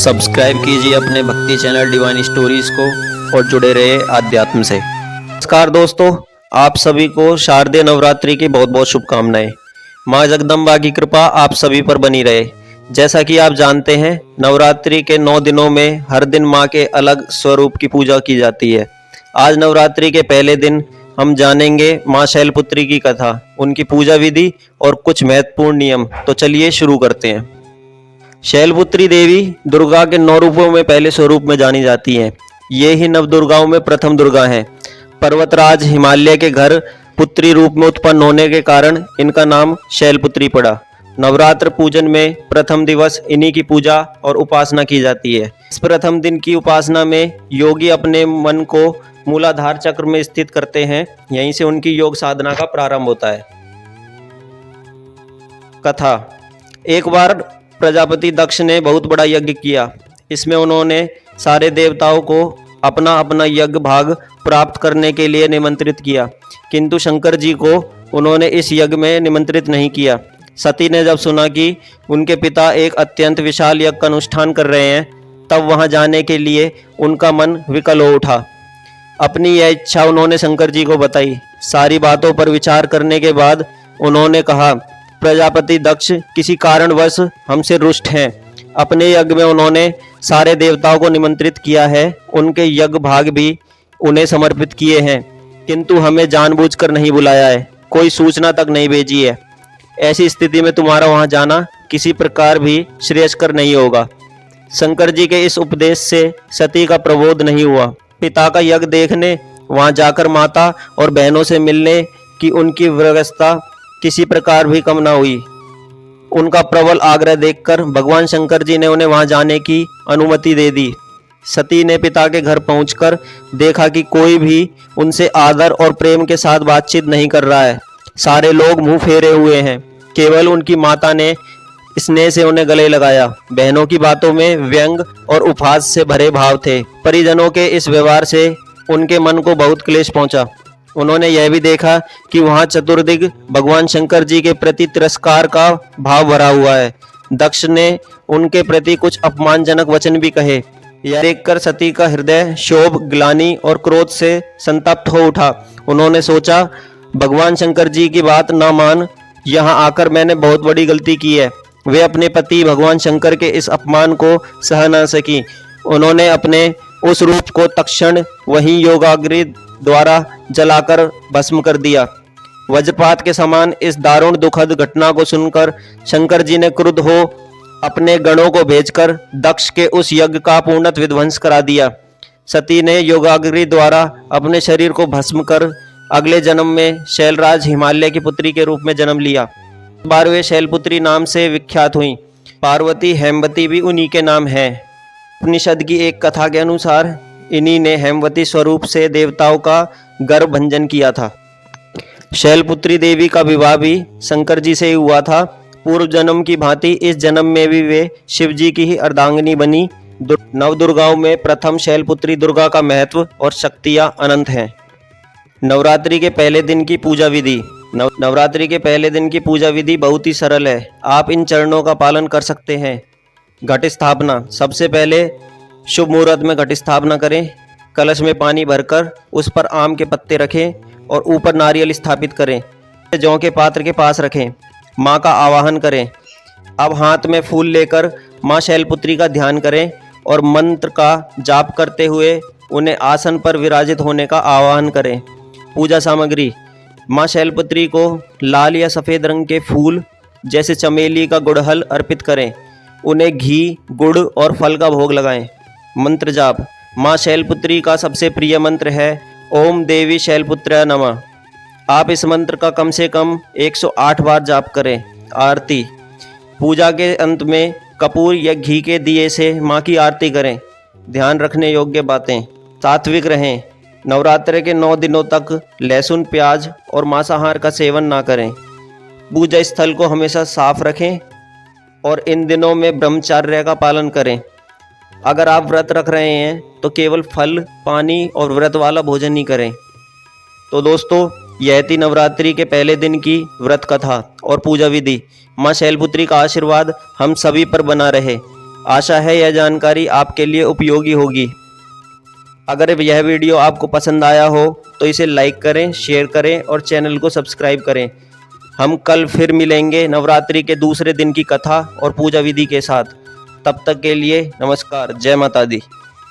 Subscribe कीजिए अपने भक्ति चैनल डिवाइन स्टोरीज को और जुड़े रहे आध्यात्म से। नमस्कार दोस्तों, आप सभी को शारदीय नवरात्रि की बहुत बहुत शुभकामनाएं। माँ जगदम्बा की कृपा आप सभी पर बनी रहे। जैसा कि आप जानते हैं, नवरात्रि के 9 दिनों में हर दिन माँ के अलग स्वरूप की पूजा की जाती है। आज नवरात्रि के पहले दिन हम जानेंगे माँ शैलपुत्री की कथा, उनकी पूजा विधि और कुछ महत्वपूर्ण नियम। तो चलिए शुरू करते हैं। शैलपुत्री देवी दुर्गा के 9 रूपों में पहले स्वरूप में जानी जाती हैं। ये ही नवदुर्गाओं में प्रथम दुर्गा हैं। पर्वतराज हिमालय के घर पुत्री रूप में उत्पन्न होने के कारण इनका नाम शैलपुत्री पड़ा। नवरात्र पूजन में प्रथम दिवस इन्हीं की पूजा और उपासना की जाती है। इस प्रथम दिन की उपासना में योगी अपने मन को मूलाधार चक्र में स्थित करते हैं। यहीं से उनकी योग साधना का प्रारंभ होता है। कथा। एक बार प्रजापति दक्ष ने बहुत बड़ा यज्ञ किया। इसमें उन्होंने सारे देवताओं को अपना अपना यज्ञ भाग प्राप्त करने के लिए निमंत्रित किया, किंतु शंकर जी को उन्होंने इस यज्ञ में निमंत्रित नहीं किया। सती ने जब सुना कि उनके पिता एक अत्यंत विशाल यज्ञ का अनुष्ठान कर रहे हैं, तब वहां जाने के लिए उनका मन विकल हो उठा। अपनी यह इच्छा उन्होंने शंकर जी को बताई। सारी बातों पर विचार करने के बाद उन्होंने कहा, प्रजापति दक्ष किसी कारणवश हमसे रुष्ट हैं। अपने यज्ञ में उन्होंने सारे देवताओं को निमंत्रित किया है, उनके यज्ञ भाग भी उन्हें समर्पित किए हैं, किंतु हमें जानबूझकर नहीं बुलाया है, कोई सूचना तक नहीं भेजी है। ऐसी स्थिति में तुम्हारा वहां जाना किसी प्रकार भी श्रेयस्कर नहीं होगा। शंकर जी के इस उपदेश से सती का प्रबोध नहीं हुआ। पिता का यज्ञ देखने वहां जाकर माता और बहनों से मिलने की उनकी व्यवस्था किसी प्रकार भी कम न हुई। उनका प्रबल आग्रह देखकर भगवान शंकर जी ने उन्हें वहां जाने की अनुमति दे दी। सती ने पिता के घर पहुंचकर देखा कि कोई भी उनसे आदर और प्रेम के साथ बातचीत नहीं कर रहा है। सारे लोग मुंह फेरे हुए हैं। केवल उनकी माता ने स्नेह से उन्हें गले लगाया। बहनों की बातों में व्यंग और उपहास से भरे भाव थे। परिजनों के इस व्यवहार से उनके मन को बहुत क्लेश पहुंचा। उन्होंने यह भी देखा कि वहां चतुर्दिग भगवान शंकर जी के प्रति तिरस्कार का भाव भरा हुआ है। दक्ष ने उनके प्रति कुछ अपमानजनक वचन भी कहे। यह देखकर सती का हृदय क्षोभ, ग्लानि और क्रोध से संतप्त हो उठा। उन्होंने सोचा, भगवान शंकर जी की बात न मान यहाँ आकर मैंने बहुत बड़ी गलती की है। वे अपने पति भगवान शंकर के इस अपमान को सह न सकी। उन्होंने अपने उस रूप को तत्क्षण वहीं योगाग्नि द्वारा जलाकर भस्म कर दिया। वज्रपात के समान इस दारुण दुखद घटना को सुनकर शंकर जी ने क्रुद्ध हो अपने गणों को भेजकर दक्ष के उस यज्ञ का पूर्णतः विध्वंस करा दिया। सती ने योगाग्नि द्वारा अपने शरीर को भस्म कर अगले जन्म में शैलराज हिमालय की पुत्री के रूप में जन्म लिया। बार वे शैलपुत्री नाम से विख्यात हुई। पार्वती हेमवती भी उन्हीं के नाम है। उपनिषद की एक कथा के अनुसार इन्हीं ने हेमवती स्वरूप से देवताओं का गर्भ भंजन किया था। शैलपुत्री देवी का विवाह भी शंकर जी से ही हुआ था। पूर्व जन्म की भांति इस जन्म में भी वे शिव जी की ही अर्धांगिनी बनी। नवदुर्गाओं में प्रथम शैलपुत्री दुर्गा का महत्व और शक्तियां अनंत हैं। नवरात्रि के पहले दिन की पूजा विधि। नवरात्रि के पहले दिन की पूजा विधि बहुत ही सरल है। आप इन चरणों का पालन कर सकते हैं। घट स्थापना। सबसे पहले शुभ मुहूर्त में घट स्थापना करें। कलश में पानी भरकर उस पर आम के पत्ते रखें और ऊपर नारियल स्थापित करें। जौ के पात्र के पास रखें। माँ का आवाहन करें। अब हाथ में फूल लेकर माँ शैलपुत्री का ध्यान करें और मंत्र का जाप करते हुए उन्हें आसन पर विराजित होने का आह्वान करें। पूजा सामग्री। माँ शैलपुत्री को लाल या सफ़ेद रंग के फूल जैसे चमेली का गुड़हल अर्पित करें। उन्हें घी, गुड़ और फल का भोग लगाएं। मंत्र जाप। माँ शैलपुत्री का सबसे प्रिय मंत्र है ओम देवी शैलपुत्राय नमः। आप इस मंत्र का कम से कम 108 बार जाप करें। आरती। पूजा के अंत में कपूर या घी के दिए से माँ की आरती करें। ध्यान रखने योग्य बातें। सात्विक रहें। नवरात्रि के 9 दिनों तक लहसुन, प्याज और मांसाहार का सेवन ना करें। पूजा स्थल को हमेशा साफ रखें और इन दिनों में ब्रह्मचर्य का पालन करें। अगर आप व्रत रख रहे हैं तो केवल फल, पानी और व्रत वाला भोजन ही करें। तो दोस्तों, यह थी नवरात्रि के पहले दिन की व्रत कथा और पूजा विधि। माँ शैलपुत्री का आशीर्वाद हम सभी पर बना रहे। आशा है यह जानकारी आपके लिए उपयोगी होगी। अगर यह वीडियो आपको पसंद आया हो तो इसे लाइक करें, शेयर करें और चैनल को सब्सक्राइब करें। हम कल फिर मिलेंगे नवरात्रि के दूसरे दिन की कथा और पूजा विधि के साथ। तब तक के लिए नमस्कार। जय माता दी।